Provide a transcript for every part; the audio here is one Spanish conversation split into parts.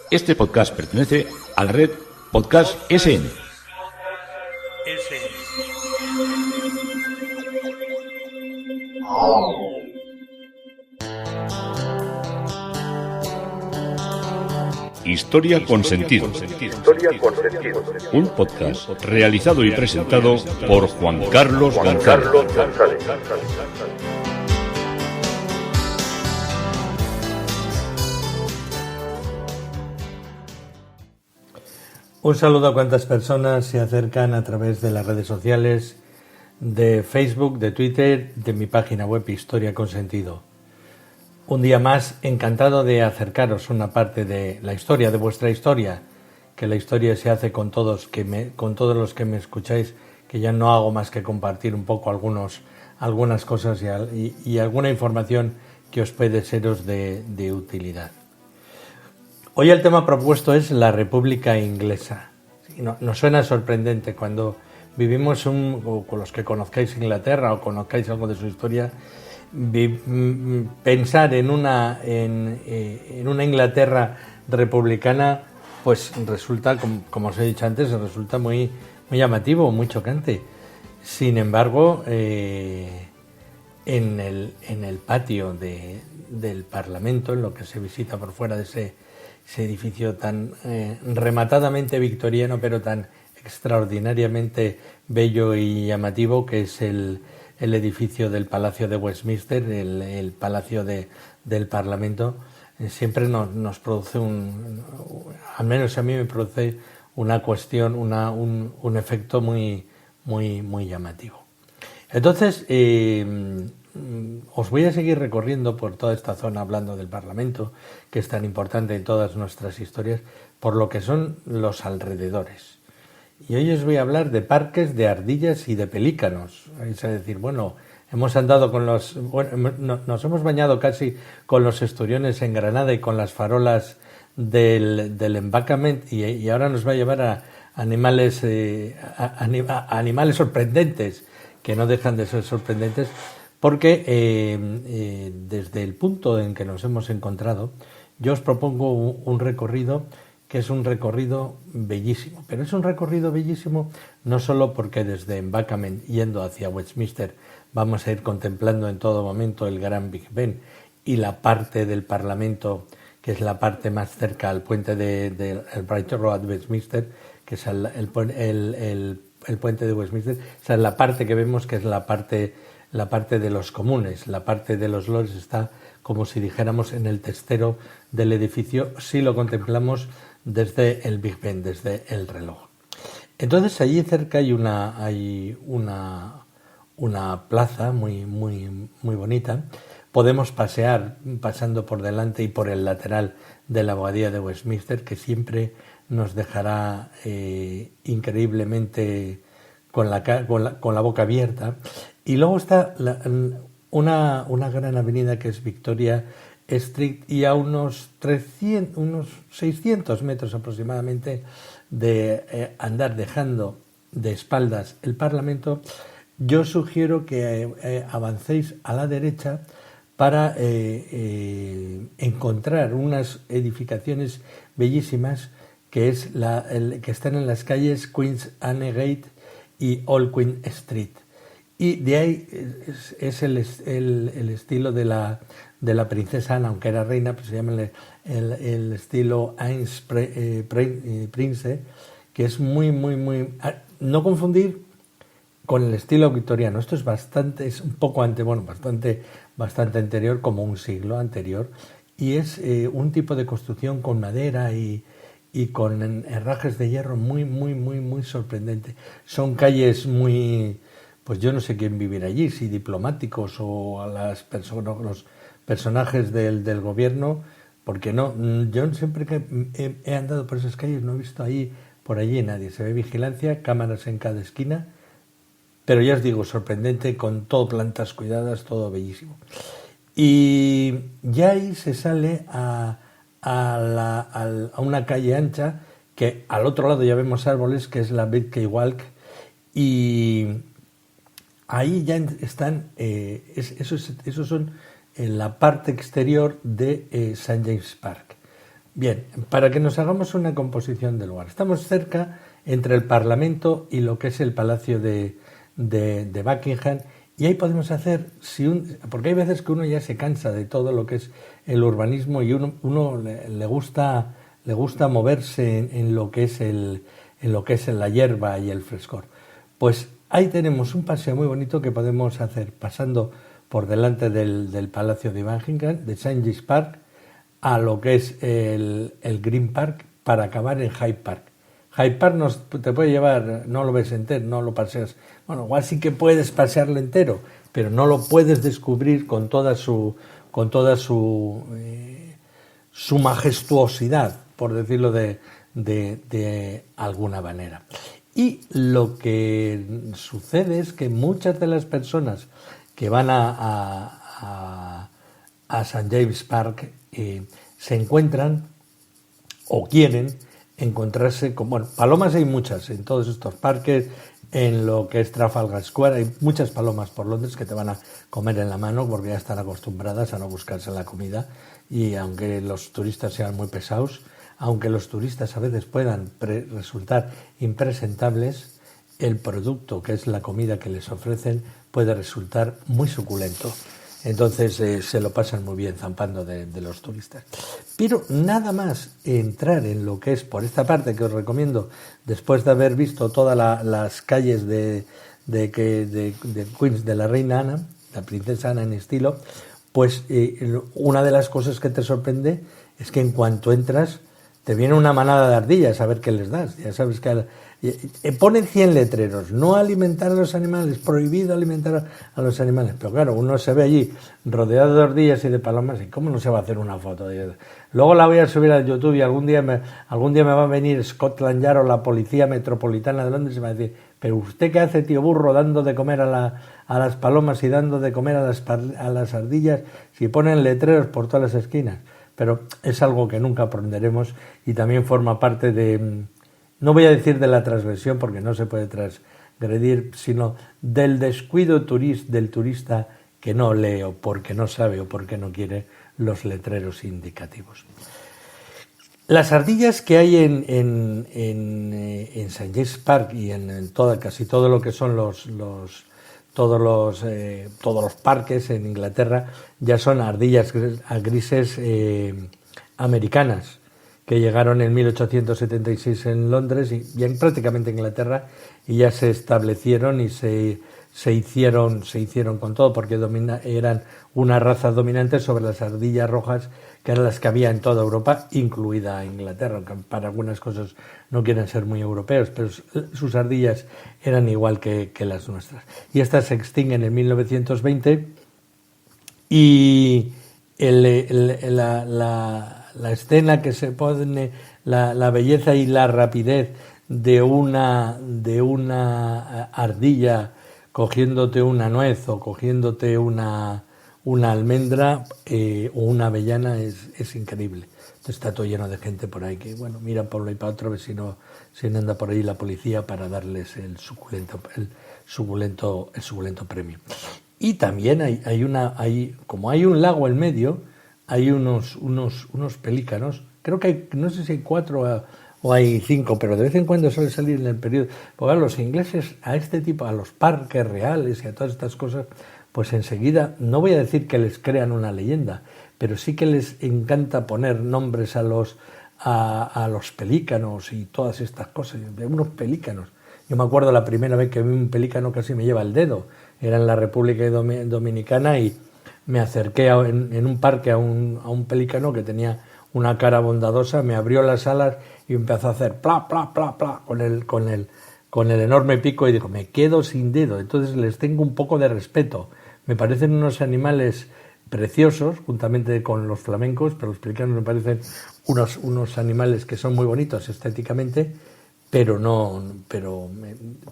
Este podcast pertenece a la red Podcast SN. Historia con sentido. Un podcast realizado y presentado por Juan Carlos González. Un saludo a cuantas personas se acercan a través de las redes sociales, de Facebook, de Twitter, de mi página web Historia con Sentido. Un día más, encantado de acercaros una parte de la historia, de vuestra historia, que la historia se hace con todos los que me escucháis, que ya no hago más que compartir un poco algunas cosas y alguna información que os puede seros de utilidad. Hoy el tema propuesto es la República Inglesa. Nos suena sorprendente cuando vivimos, o con los que conozcáis Inglaterra o conozcáis algo de su historia, pensar en una Inglaterra republicana, pues resulta, como os he dicho antes, resulta muy, muy llamativo, muy chocante. Sin embargo, en el patio del Parlamento, en lo que se visita por fuera de ese edificio tan rematadamente victoriano, pero tan extraordinariamente bello y llamativo, que es el edificio del Palacio de Westminster, el Palacio del Parlamento, siempre nos produce al menos a mí me produce una cuestión, un efecto muy, muy, muy llamativo. Entonces, os voy a seguir recorriendo por toda esta zona hablando del Parlamento, que es tan importante en todas nuestras historias, por lo que son los alrededores. Y hoy os voy a hablar de parques, de ardillas y de pelícanos. Es decir, hemos andado nos hemos bañado casi con los esturiones en Granada y con las farolas del Embankment, y ahora nos va a llevar a animales sorprendentes, que no dejan de ser sorprendentes, porque desde el punto en que nos hemos encontrado, yo os propongo un recorrido que es un recorrido bellísimo. Pero es un recorrido bellísimo no solo porque desde Embankment, yendo hacia Westminster, vamos a ir contemplando en todo momento el gran Big Ben y la parte del Parlamento, que es la parte más cerca al puente del Bright Road Westminster, que es el puente de Westminster. Esa es la parte que vemos, que es la parte de los comunes. La parte de los lords está, como si dijéramos, en el testero del edificio, si lo contemplamos desde el Big Ben, desde el reloj. Entonces allí cerca hay una plaza muy, muy, muy bonita. Podemos pasear pasando por delante y por el lateral de la abadía de Westminster, que siempre nos dejará increíblemente con la boca abierta. Y luego está una gran avenida que es Victoria Street, y a unos 600 metros aproximadamente de andar dejando de espaldas el Parlamento, yo sugiero que avancéis a la derecha para encontrar unas edificaciones bellísimas que están en las calles Queen's Anne Gate y Old Queen Street. Y de ahí es el estilo de la princesa Ana, aunque era reina, pues se llama el estilo Anne's Prince, que es muy, muy, muy... No confundir con el estilo victoriano. Esto es un poco bastante anterior, como un siglo anterior, y es un tipo de construcción con madera y con herrajes de hierro muy, muy, muy, muy sorprendente. Son calles muy... Pues yo no sé quién vivirá allí, si diplomáticos o a los personajes del gobierno, porque no, yo siempre que he andado por esas calles no he visto por allí nadie. Se ve vigilancia, cámaras en cada esquina, pero ya os digo, sorprendente, con todo plantas cuidadas, todo bellísimo. Y ya ahí se sale a una calle ancha, que al otro lado ya vemos árboles, que es la Birkey Walk, y ahí ya están, esos son en la parte exterior de St. James Park. Bien, para que nos hagamos una composición del lugar. Estamos cerca entre el Parlamento y lo que es el Palacio de Buckingham, y ahí podemos hacer, porque hay veces que uno ya se cansa de todo lo que es el urbanismo y uno le gusta moverse en lo que es la hierba y el frescor. Pues ahí tenemos un paseo muy bonito que podemos hacer pasando por delante del Palacio de Buckingham, de St. James Park, a lo que es el Green Park, para acabar en Hyde Park. Hyde Park te puede llevar, no lo ves entero, no lo paseas. Bueno, igual sí que puedes pasearlo entero, pero no lo puedes descubrir con toda su majestuosidad, por decirlo de alguna manera. Y lo que sucede es que muchas de las personas que van a St. James Park se encuentran o quieren encontrarse con... Bueno, palomas hay muchas en todos estos parques, en lo que es Trafalgar Square, hay muchas palomas por Londres que te van a comer en la mano porque ya están acostumbradas a no buscarse la comida, y aunque los turistas sean muy pesados, aunque los turistas a veces puedan resultar impresentables, el producto, que es la comida que les ofrecen, puede resultar muy suculento. Entonces se lo pasan muy bien zampando de los turistas. Pero nada más entrar en lo que es por esta parte, que os recomiendo, después de haber visto todas las calles de Queens, de la reina Ana, la princesa Ana en estilo, pues una de las cosas que te sorprende es que en cuanto entras te viene una manada de ardillas a ver qué les das. Ya sabes que ponen 100 letreros: no alimentar a los animales, prohibido alimentar a los animales. Pero claro, uno se ve allí rodeado de ardillas y de palomas, y ¿cómo no se va a hacer una foto de ellos? Luego la voy a subir a YouTube y algún día me va a venir Scotland Yard o la Policía Metropolitana de Londres y me va a decir: ¿pero usted qué hace, tío burro, dando de comer a las palomas y dando de comer a las ardillas si ponen letreros por todas las esquinas? Pero es algo que nunca aprenderemos, y también forma parte no voy a decir de la transgresión porque no se puede transgredir, sino del descuido del turista que no lee, o porque no sabe o porque no quiere los letreros indicativos. Las ardillas que hay en St. James Park y en casi todo lo que son todos los parques en Inglaterra, ya son ardillas grises americanas, que llegaron en 1876 en Londres y prácticamente en Inglaterra, y ya se establecieron y se hicieron con todo, porque eran una raza dominante sobre las ardillas rojas, que eran las que había en toda Europa, incluida Inglaterra, aunque para algunas cosas no quieren ser muy europeos, pero sus ardillas eran igual que las nuestras. Y estas se extinguen en 1920, y la escena que se pone, la belleza y la rapidez de una ardilla cogiéndote una nuez o cogiéndote una almendra o una avellana es increíble. Entonces está todo lleno de gente por ahí que, bueno, mira por un lado y para otro a ver si no anda por ahí la policía para darles el suculento premio. Y también como hay un lago en medio, hay unos pelícanos. Creo que hay, no sé si hay 4 o hay 5, pero de vez en cuando suele salir en el periódico. Porque los ingleses a este tipo, a los parques reales y a todas estas cosas, pues enseguida, no voy a decir que les crean una leyenda, pero sí que les encanta poner nombres a los pelícanos y todas estas cosas, de unos pelícanos. Yo me acuerdo la primera vez que vi un pelícano, casi me lleva el dedo. Era en la República Dominicana, y me acerqué en un parque a un pelícano que tenía una cara bondadosa, me abrió las alas y empezó a hacer pla, pla, pla, pla con el enorme pico, y dijo: me quedo sin dedo. Entonces les tengo un poco de respeto. Me parecen unos animales preciosos, juntamente con los flamencos, pero los pelícanos me parecen unos animales que son muy bonitos estéticamente, pero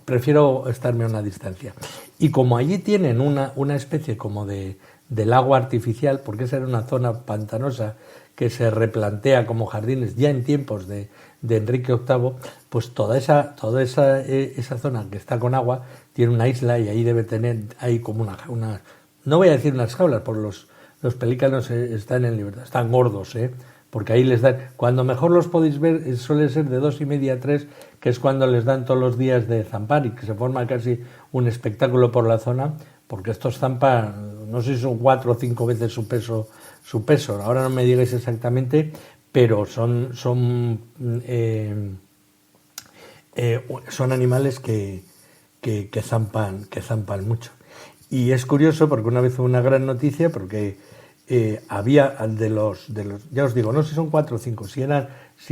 prefiero estarme a una distancia. Y como allí tienen una especie como de lago artificial, porque esa era una zona pantanosa que se replantea como jardines ya en tiempos de Enrique VIII, pues toda esa zona que está con agua tiene una isla, y ahí debe tener, hay como no voy a decir unas jaulas, porque los pelícanos están en libertad, están gordos, porque ahí les dan, cuando mejor los podéis ver suele ser de 2:30 a 3, que es cuando les dan todos los días de zampar y que se forma casi un espectáculo por la zona, porque estos zampan, no sé si son 4 o 5 veces su peso, ahora no me digáis exactamente, pero son animales que zampan mucho. Y es curioso porque una vez fue una gran noticia porque había de los, ya os digo, no sé si son 4 o 5, si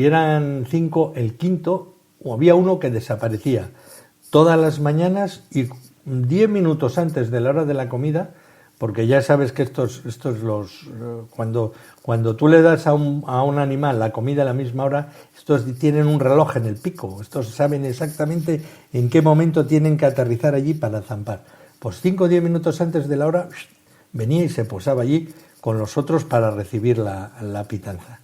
eran 5, el quinto, o había uno que desaparecía todas las mañanas y 10 minutos antes de la hora de la comida, porque ya sabes que cuando tú le das a un animal la comida a la misma hora, estos tienen un reloj en el pico, estos saben exactamente en qué momento tienen que aterrizar allí para zampar. Pues 5 o 10 minutos antes de la hora venía y se posaba allí con los otros para recibir la pitanza.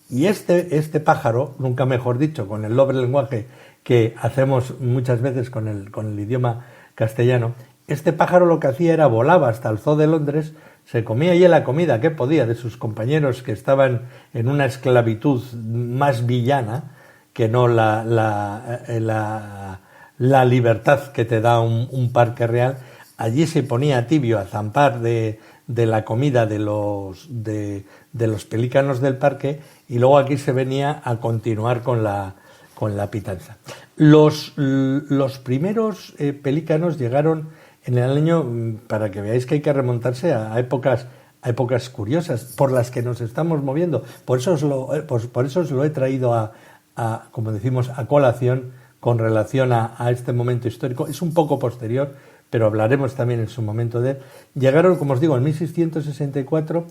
Y este pájaro, nunca mejor dicho, con el doble lenguaje que hacemos muchas veces con el idioma castellano, este pájaro lo que hacía era volaba hasta el Zoo de Londres, se comía allí la comida que podía de sus compañeros que estaban en una esclavitud más villana que no la libertad que te da un parque real. Allí se ponía tibio a zampar de la comida de los pelícanos del parque y luego aquí se venía a continuar con la pitanza. Los primeros pelícanos llegaron en el año, para que veáis que hay que remontarse a épocas curiosas por las que nos estamos moviendo. Por eso os lo he traído a como decimos, a colación con relación a este momento histórico. Es un poco posterior, pero hablaremos también en su momento de él. Llegaron, como os digo, en 1664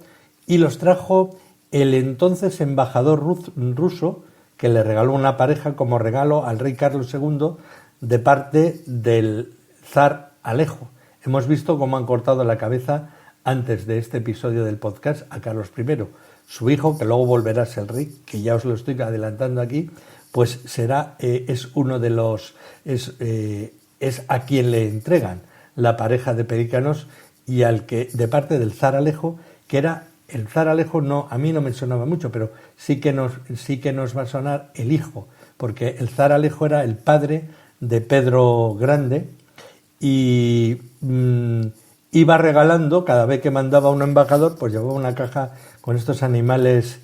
y los trajo el entonces embajador ruso, que le regaló una pareja como regalo al rey Carlos II de parte del zar Alejo. Hemos visto cómo han cortado la cabeza antes de este episodio del podcast a Carlos I. Su hijo, que luego volverá a ser rey, que ya os lo estoy adelantando aquí, pues es uno de los... es a quien le entregan la pareja de pelícanos y al que, de parte del zar Alejo, que era el zar Alejo, no, a mí no me sonaba mucho, pero sí que nos va a sonar el hijo, porque el zar Alejo era el padre de Pedro Grande y iba regalando, cada vez que mandaba un embajador, pues llevaba una caja con estos animales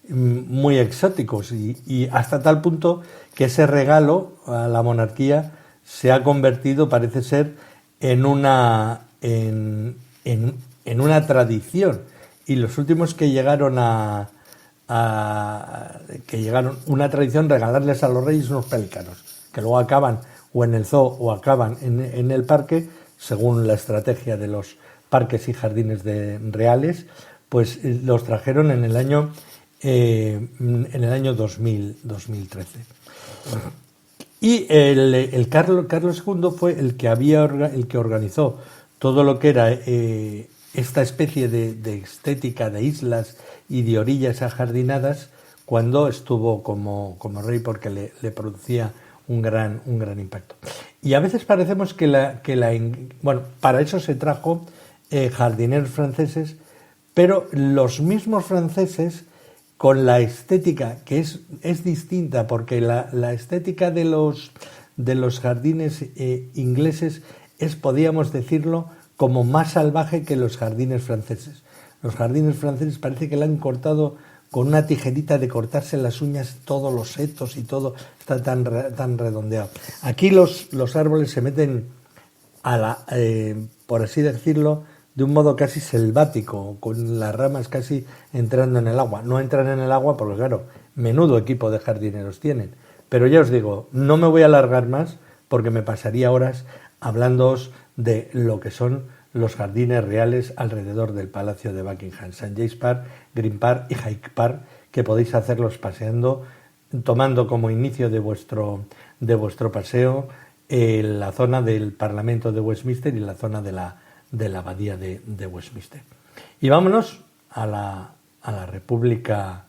muy exóticos y hasta tal punto que ese regalo a la monarquía se ha convertido, parece ser, en una tradición. Y los últimos que llegaron una tradición, regalarles a los reyes unos pelícanos, que luego acaban o en el zoo o acaban en el parque, según la estrategia de los parques y jardines reales, pues los trajeron en el año 2013. Y el Carlos II fue el que organizó todo lo que era esta especie de estética de islas y de orillas ajardinadas cuando estuvo como rey, porque le producía un gran impacto. Y a veces parecemos bueno, para eso se trajo jardineros franceses, pero los mismos franceses, con la estética que es distinta, porque la estética de los jardines ingleses podríamos decirlo, como más salvaje que los jardines franceses. Los jardines franceses parece que le han cortado con una tijerita de cortarse las uñas, todos los setos y todo está tan redondeado. Aquí los árboles se meten por así decirlo, de un modo casi selvático, con las ramas casi entrando en el agua. No entran en el agua porque, claro, menudo equipo de jardineros tienen. Pero ya os digo, no me voy a alargar más porque me pasaría horas hablándoos de lo que son los jardines reales alrededor del Palacio de Buckingham, St. James Park, Green Park y Hyde Park, que podéis hacerlos paseando, tomando como inicio de vuestro paseo la zona del Parlamento de Westminster y la zona de la Abadía de Westminster. Y vámonos a la República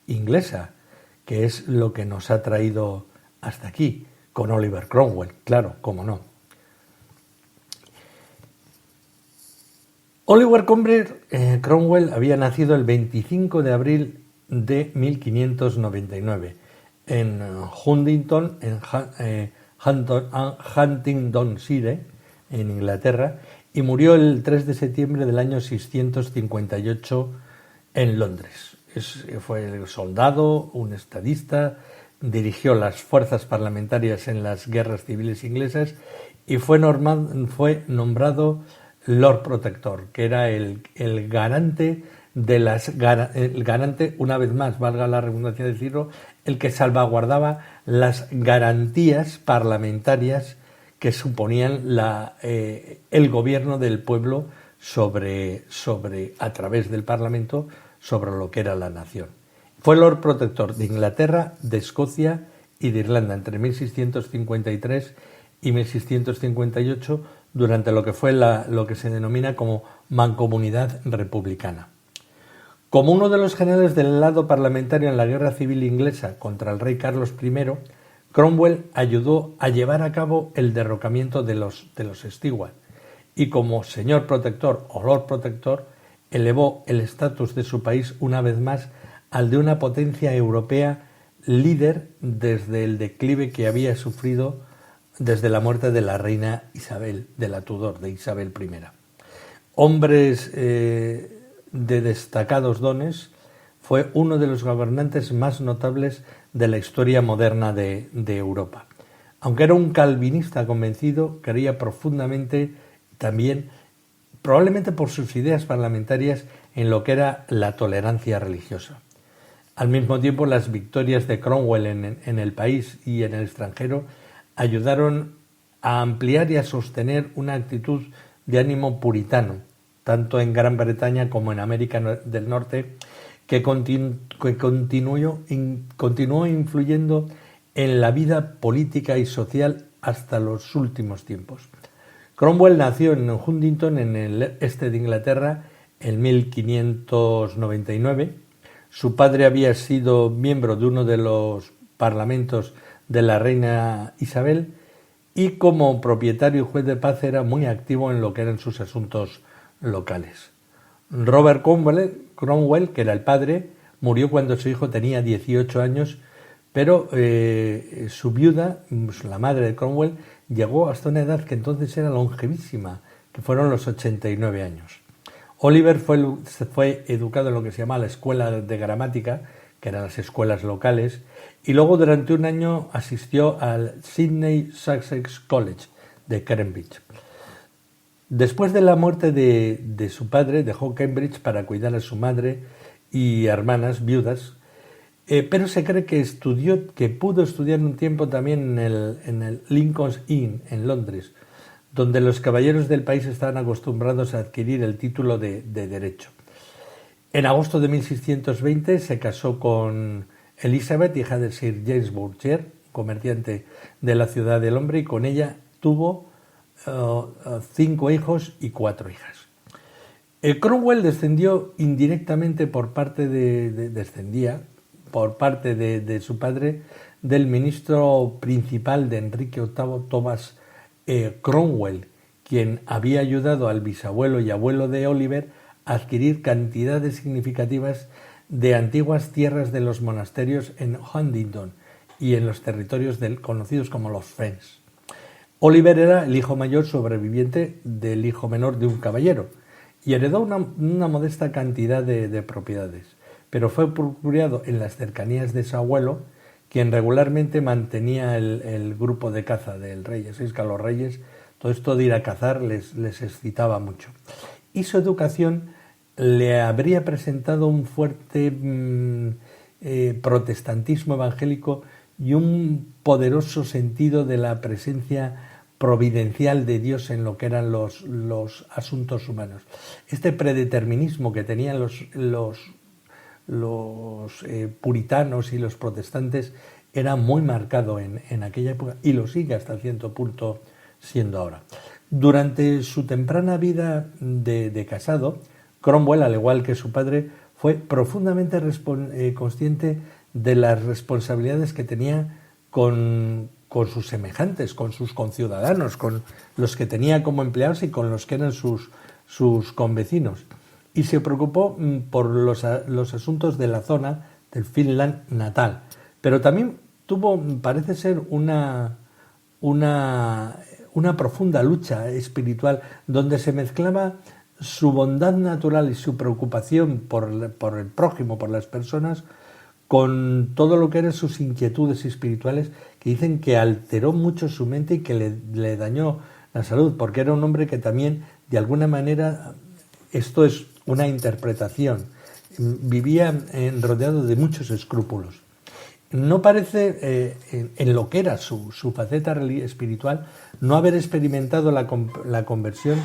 inglesa, que es lo que nos ha traído hasta aquí, con Oliver Cromwell, claro, cómo no. Oliver Cromwell había nacido el 25 de abril de 1599 en Huntingdon, Huntingdonshire, en Inglaterra, y murió el 3 de septiembre del año 658 en Londres. Fue soldado, un estadista, dirigió las fuerzas parlamentarias en las guerras civiles inglesas y fue nombrado Lord Protector, que era el garante el garante, una vez más, valga la redundancia de decirlo, el que salvaguardaba las garantías parlamentarias que suponían el gobierno del pueblo a través del Parlamento, sobre lo que era la nación. Fue Lord Protector de Inglaterra, de Escocia y de Irlanda entre 1653 y 1658, durante lo que fue lo que se denomina como Mancomunidad Republicana. Como uno de los generales del lado parlamentario en la Guerra Civil Inglesa contra el rey Carlos I, Cromwell ayudó a llevar a cabo el derrocamiento de los Stewart y, como señor protector o Lord Protector, elevó el estatus de su país una vez más al de una potencia europea líder desde el declive que había sufrido desde la muerte de la reina Isabel, de la Tudor, de Isabel I. Hombres de destacados dones, fue uno de los gobernantes más notables de la historia moderna de Europa. Aunque era un calvinista convencido, creía profundamente también, probablemente por sus ideas parlamentarias, en lo que era la tolerancia religiosa. Al mismo tiempo, las victorias de Cromwell en el país y en el extranjero ayudaron a ampliar y a sostener una actitud de ánimo puritano, tanto en Gran Bretaña como en América del Norte, que continuó influyendo en la vida política y social hasta los últimos tiempos. Cromwell nació en Huntingdon, en el este de Inglaterra, en 1599. Su padre había sido miembro de uno de los parlamentos de la reina Isabel y, como propietario y juez de paz, era muy activo en lo que eran sus asuntos locales. Robert Cromwell, que era el padre, murió cuando su hijo tenía 18 años, pero su viuda, la madre de Cromwell, llegó hasta una edad que entonces era longevísima, que fueron los 89 años. Oliver fue educado en lo que se llama la escuela de gramática, que eran las escuelas locales, y luego durante un año asistió al Sydney Sussex College de Cambridge. Después de la muerte de su padre, dejó Cambridge para cuidar a su madre y hermanas viudas, pero se cree que pudo estudiar un tiempo también en el Lincoln's Inn, en Londres, donde los caballeros del país estaban acostumbrados a adquirir el título de derecho. En agosto de 1620 se casó con Elizabeth, hija de Sir James Bourchier, comerciante de la ciudad del hombre, y con ella tuvo 5 hijos y 4 hijas. Cromwell descendió indirectamente por parte de su padre, del ministro principal de Enrique VIII, Thomas Cromwell, quien había ayudado al bisabuelo y abuelo de Oliver a adquirir cantidades significativas de antiguas tierras de los monasterios en Huntingdon y en los territorios conocidos como los Fens. Oliver era el hijo mayor sobreviviente del hijo menor de un caballero y heredó una modesta cantidad de propiedades, pero fue procurado en las cercanías de su abuelo, quien regularmente mantenía el grupo de caza del rey. Ya sabéis que a los reyes todo esto de ir a cazar les excitaba mucho. Y su educación le habría presentado un fuerte protestantismo evangélico y un poderoso sentido de la presencia providencial de Dios en lo que eran los asuntos humanos. Este predeterminismo que tenían los puritanos y los protestantes era muy marcado en aquella época y lo sigue hasta cierto punto siendo ahora. Durante su temprana vida de casado, Cromwell, al igual que su padre, fue profundamente consciente de las responsabilidades que tenía con sus semejantes, con sus conciudadanos, con los que tenía como empleados y con los que eran sus sus convecinos y se preocupó por los asuntos de la zona del Finland natal. Pero también tuvo, parece ser, una profunda lucha espiritual donde se mezclaba su bondad natural y su preocupación por el prójimo, por las personas, con todo lo que eran sus inquietudes espirituales, que dicen que alteró mucho su mente y que le dañó la salud, porque era un hombre que también, de alguna manera, esto es una interpretación, vivía rodeado de muchos escrúpulos. No parece, en lo que era su faceta espiritual, no haber experimentado la conversión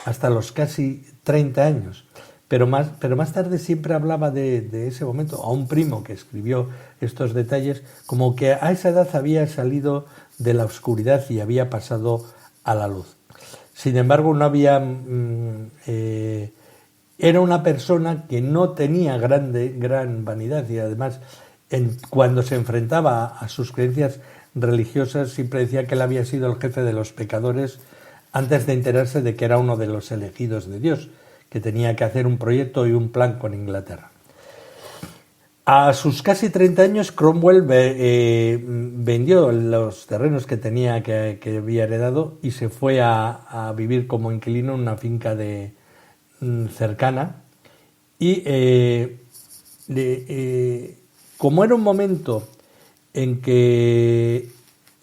hasta los casi 30 años. Pero más tarde siempre hablaba de ese momento. A un primo que escribió estos detalles, como que a esa edad había salido de la oscuridad y había pasado a la luz. Sin embargo, no había... era una persona que no tenía gran vanidad y además cuando se enfrentaba a sus creencias religiosas siempre decía que él había sido el jefe de los pecadores antes de enterarse de que era uno de los elegidos de Dios, que tenía que hacer un proyecto y un plan con Inglaterra. A sus casi 30 años, Cromwell vendió los terrenos que tenía, que había heredado, y se fue a vivir como inquilino en una finca cercana. Y como era un momento en que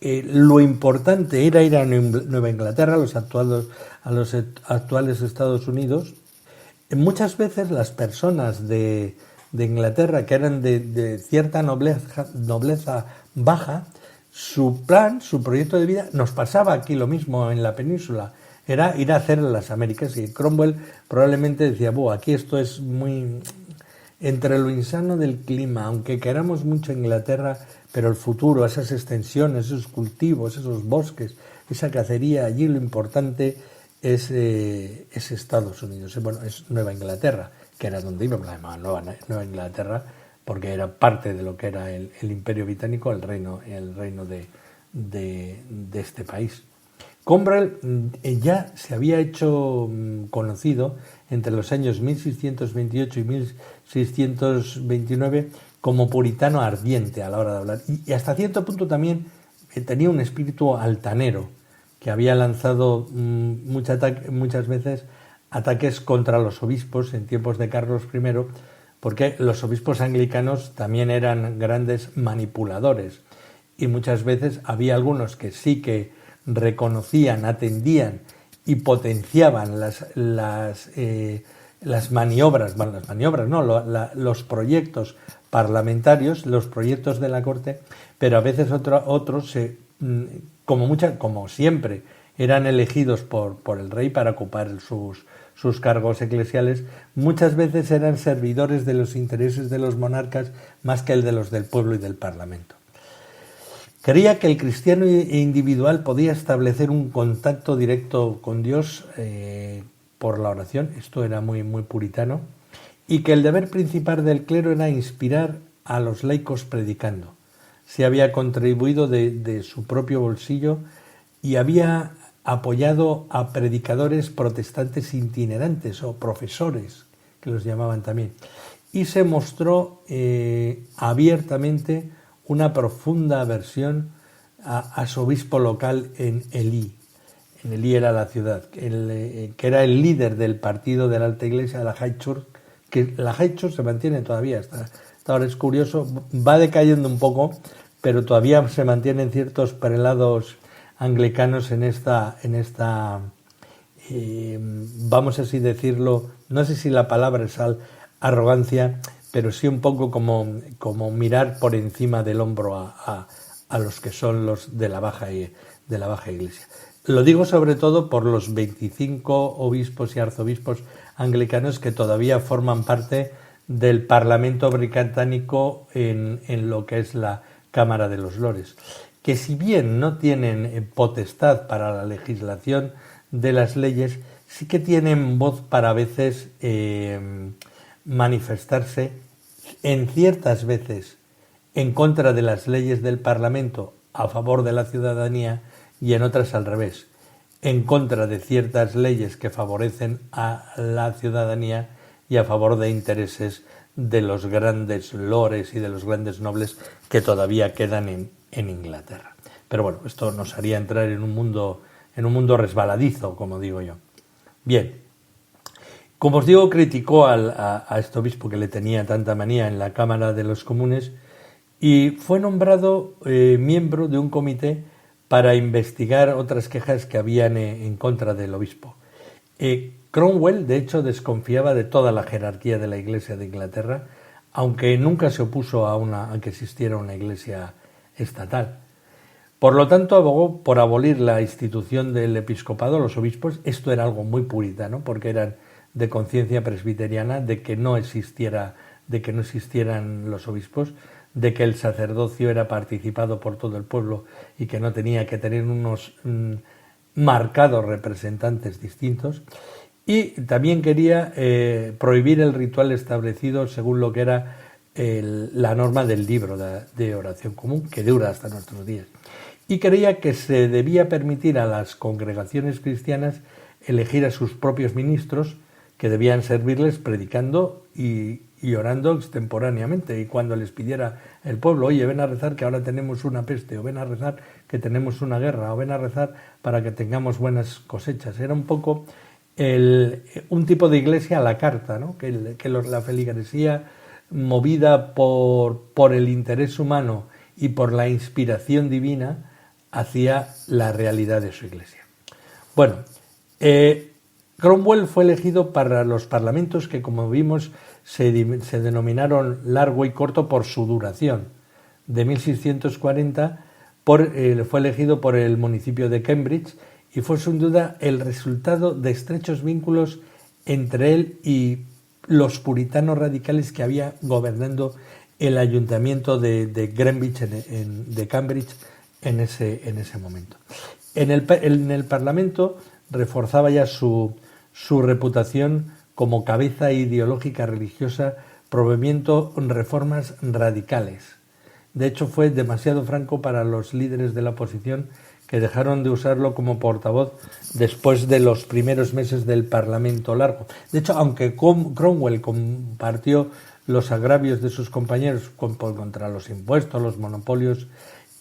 lo importante era ir a Nueva Inglaterra, a los actuales Estados Unidos, muchas veces las personas de Inglaterra, que eran de cierta nobleza baja, su proyecto de vida, nos pasaba aquí lo mismo en la península, era ir a hacer las Américas, y Cromwell probablemente decía, aquí esto es muy... Entre lo insano del clima, aunque queramos mucho Inglaterra, pero el futuro, esas extensiones, esos cultivos, esos bosques, esa cacería, allí lo importante es Estados Unidos, es Nueva Inglaterra, que era donde iba, la llamaban Nueva Inglaterra, porque era parte de lo que era el Imperio Británico, el reino de este país. Cromwell ya se había hecho conocido entre los años 1628 y 1629 como puritano ardiente a la hora de hablar, y hasta cierto punto también tenía un espíritu altanero, que había lanzado muchas veces ataques contra los obispos en tiempos de Carlos I, porque los obispos anglicanos también eran grandes manipuladores y muchas veces había algunos que sí que reconocían, atendían y potenciaban las maniobras, los proyectos parlamentarios, los proyectos de la corte, pero a veces otros como siempre eran elegidos por el rey para ocupar sus cargos eclesiales, muchas veces eran servidores de los intereses de los monarcas más que el de los del pueblo y del parlamento. Creía que el cristiano individual podía establecer un contacto directo con Dios por la oración, esto era muy, muy puritano, y que el deber principal del clero era inspirar a los laicos predicando. Se había contribuido de su propio bolsillo y había apoyado a predicadores protestantes itinerantes o profesores, que los llamaban también, y se mostró abiertamente una profunda aversión a su obispo local en Ely. En Ely era la ciudad, que era el líder del partido de la Alta Iglesia, de la High Church, que la High Church se mantiene todavía, hasta ahora es curioso, va decayendo un poco, pero todavía se mantienen ciertos prelados anglicanos en esta vamos así decirlo, no sé si la palabra es arrogancia, pero sí un poco como mirar por encima del hombro a los que son los de la baja iglesia. Lo digo sobre todo por los 25 obispos y arzobispos anglicanos que todavía forman parte del Parlamento británico en lo que es la Cámara de los Lores, que si bien no tienen potestad para la legislación de las leyes, sí que tienen voz para a veces manifestarse en ciertas veces en contra de las leyes del Parlamento a favor de la ciudadanía y en otras al revés. en contra de ciertas leyes que favorecen a la ciudadanía y a favor de intereses de los grandes lores y de los grandes nobles que todavía quedan en Inglaterra. Pero bueno, esto nos haría entrar en un mundo resbaladizo, como digo yo. Bien, como os digo, criticó a este obispo que le tenía tanta manía en la Cámara de los Comunes y fue nombrado miembro de un comité para investigar otras quejas que habían en contra del obispo. Cromwell, de hecho, desconfiaba de toda la jerarquía de la Iglesia de Inglaterra, aunque nunca se opuso a que existiera una iglesia estatal. Por lo tanto, abogó por abolir la institución del episcopado, los obispos. Esto era algo muy puritano, porque eran de conciencia presbiteriana, de que no existieran los obispos, de que el sacerdocio era participado por todo el pueblo y que no tenía que tener unos marcados representantes distintos. Y también quería prohibir el ritual establecido según lo que era la norma del libro de oración común, que dura hasta nuestros días. Y creía que se debía permitir a las congregaciones cristianas elegir a sus propios ministros, que debían servirles predicando y orando extemporáneamente. Y cuando les pidiera el pueblo, oye, ven a rezar que ahora tenemos una peste, o ven a rezar que tenemos una guerra, o ven a rezar para que tengamos buenas cosechas. Era un poco un tipo de iglesia a la carta, ¿no? Que la feligresía, movida por el interés humano y por la inspiración divina, hacia la realidad de su iglesia. Bueno, Cromwell fue elegido para los parlamentos que, como vimos, se denominaron largo y corto por su duración. De 1640 fue elegido por el municipio de Cambridge y fue sin duda el resultado de estrechos vínculos entre él y los puritanos radicales que había gobernando el ayuntamiento de Greenwich, de Cambridge, en ese momento. En el Parlamento reforzaba ya su reputación como cabeza ideológica religiosa, promoviendo reformas radicales. De hecho, fue demasiado franco para los líderes de la oposición, que dejaron de usarlo como portavoz después de los primeros meses del Parlamento largo. De hecho, aunque Cromwell compartió los agravios de sus compañeros contra los impuestos, los monopolios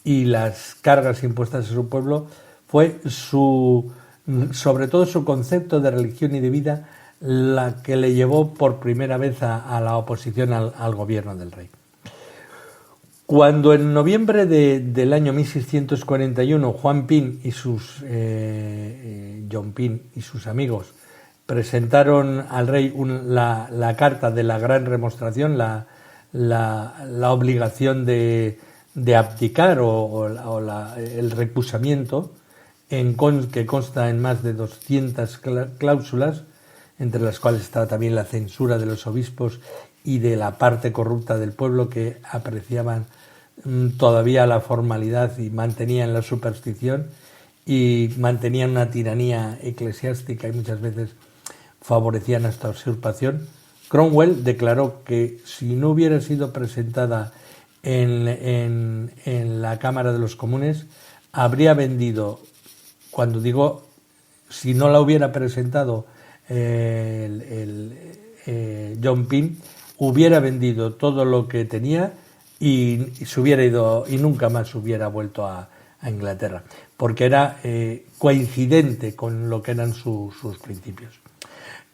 y las cargas impuestas a su pueblo, fue sobre todo su concepto de religión y de vida la que le llevó por primera vez a la oposición al gobierno del rey. Cuando en noviembre del año 1641 John Pym y sus amigos presentaron al rey la carta de la Gran Remonstración, la obligación de abdicar o el recusamiento, que consta en más de 200 cláusulas, entre las cuales está también la censura de los obispos y de la parte corrupta del pueblo, que apreciaban todavía la formalidad y mantenían la superstición y mantenían una tiranía eclesiástica y muchas veces favorecían esta usurpación. Cromwell declaró que si no hubiera sido presentada en la Cámara de los Comunes, habría vendido, cuando digo si no la hubiera presentado John Pym, hubiera vendido todo lo que tenía y se hubiera ido y nunca más hubiera vuelto a Inglaterra, porque era coincidente con lo que eran sus principios.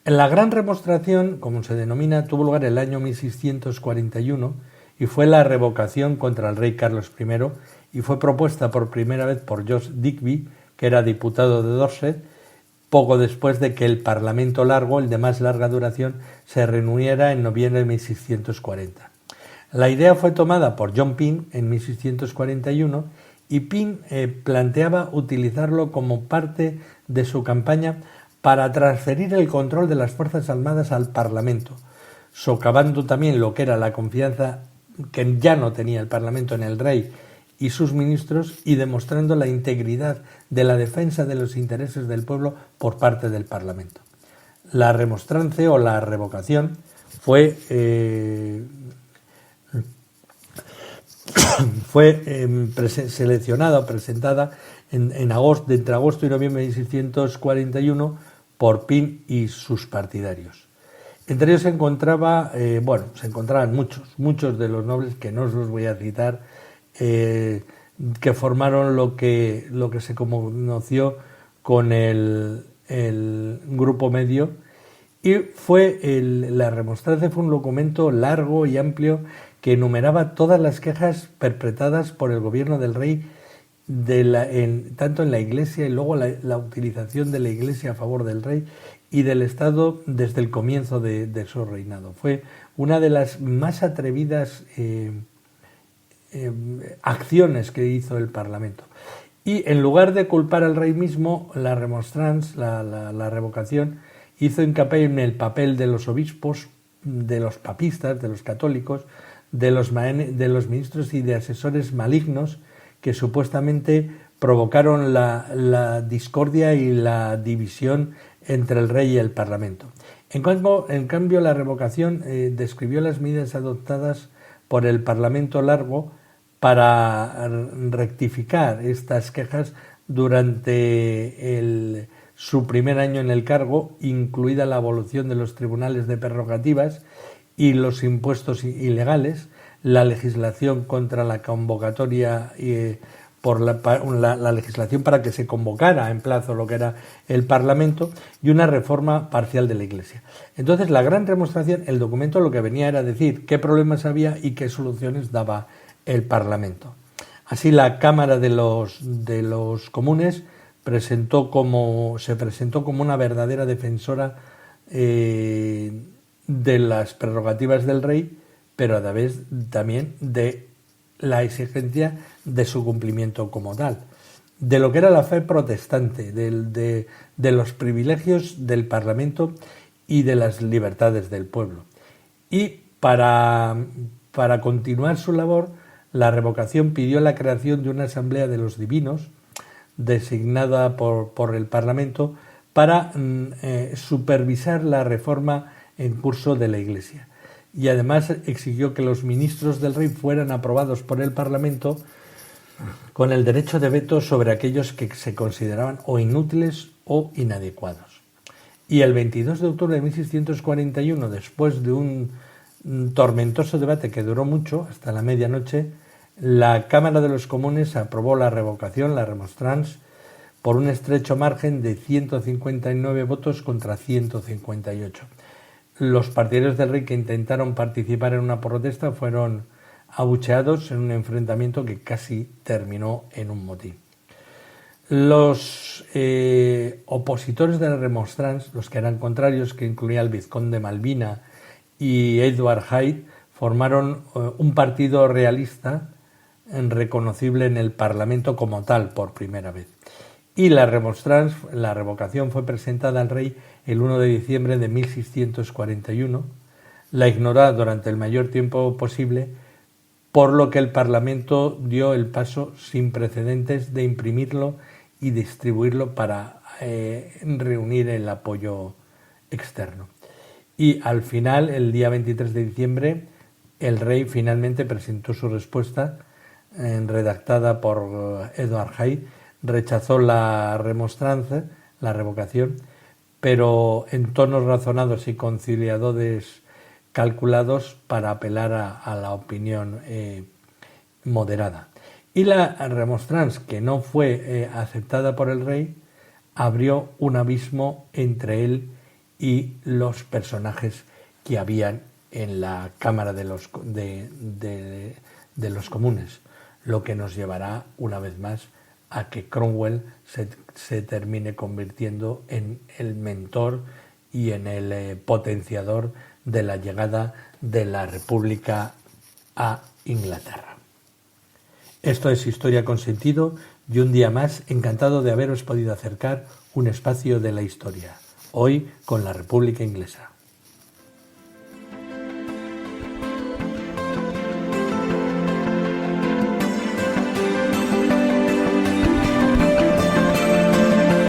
La Gran Remonstración, como se denomina, tuvo lugar el año 1641 y fue la revocación contra el rey Carlos I, y fue propuesta por primera vez por George Digby, que era diputado de Dorset, poco después de que el Parlamento largo, el de más larga duración, se reuniera en noviembre de 1640. La idea fue tomada por John Pym en 1641 y Pym planteaba utilizarlo como parte de su campaña para transferir el control de las Fuerzas Armadas al Parlamento, socavando también lo que era la confianza que ya no tenía el Parlamento en el rey y sus ministros, y demostrando la integridad de la defensa de los intereses del pueblo por parte del Parlamento. La remonstrancia o la revocación fue fue seleccionada o presentada entre agosto y noviembre de 1641 por Pym y sus partidarios. Entre ellos se encontraban muchos de los nobles, que no os los voy a citar, que formaron lo que se conoció con el Grupo Medio, y la remonstrancia fue un documento largo y amplio que enumeraba todas las quejas perpetradas por el gobierno del rey, tanto en la Iglesia y luego la utilización de la Iglesia a favor del rey y del Estado desde el comienzo de su reinado. Fue una de las más atrevidas acciones que hizo el Parlamento. Y en lugar de culpar al rey mismo, la remonstrance, la revocación, hizo hincapié en el papel de los obispos, de los papistas, de los católicos, de los ministros y de asesores malignos que supuestamente provocaron la discordia y la división entre el rey y el Parlamento. En cambio, la revocación describió las medidas adoptadas por el Parlamento Largo para rectificar estas quejas durante su primer año en el cargo, incluida la abolición de los tribunales de prerrogativas y los impuestos ilegales, la legislación contra la convocatoria la legislación para que se convocara en plazo lo que era el Parlamento, y una reforma parcial de la Iglesia. Entonces, la gran remonstración, el documento lo que venía era decir qué problemas había y qué soluciones daba el Parlamento. Así, la Cámara de los Comunes se presentó como una verdadera defensora de las prerrogativas del rey, pero a la vez también de la exigencia de su cumplimiento como tal, de lo que era la fe protestante, de los privilegios del Parlamento y de las libertades del pueblo. Y para continuar su labor, la revocación pidió la creación de una asamblea de los divinos, designada por el Parlamento, para supervisar la reforma en curso de la Iglesia. Y además exigió que los ministros del rey fueran aprobados por el Parlamento con el derecho de veto sobre aquellos que se consideraban o inútiles o inadecuados. Y el 22 de octubre de 1641, después de un tormentoso debate que duró mucho, hasta la medianoche, la Cámara de los Comunes aprobó la revocación, la remonstrance, por un estrecho margen de 159 votos contra 158. Los partidarios del rey que intentaron participar en una protesta fueron abucheados en un enfrentamiento que casi terminó en un motín. Los opositores de la remonstrance, los que eran contrarios, que incluía el vizconde de Malvina y Edward Hyde, formaron un partido realista reconocible en el Parlamento como tal por primera vez. Y la remonstrance, la revocación, fue presentada al rey el 1 de diciembre de 1641, la ignoró durante el mayor tiempo posible, por lo que el Parlamento dio el paso sin precedentes de imprimirlo y distribuirlo para reunir el apoyo externo. Y al final, el día 23 de diciembre, el rey finalmente presentó su respuesta, redactada por Edward Hyde, rechazó la remonstrance, la revocación, pero en tonos razonados y conciliadores calculados para apelar a la opinión moderada. Y la remonstrance, que no fue aceptada por el rey, abrió un abismo entre él y los personajes que habían en la Cámara de los Comunes, lo que nos llevará una vez más a que Cromwell se termine convirtiendo en el mentor y en el potenciador de la llegada de la República a Inglaterra. Esto es Historia con Sentido, y un día más encantado de haberos podido acercar un espacio de la historia, hoy con la República Inglesa.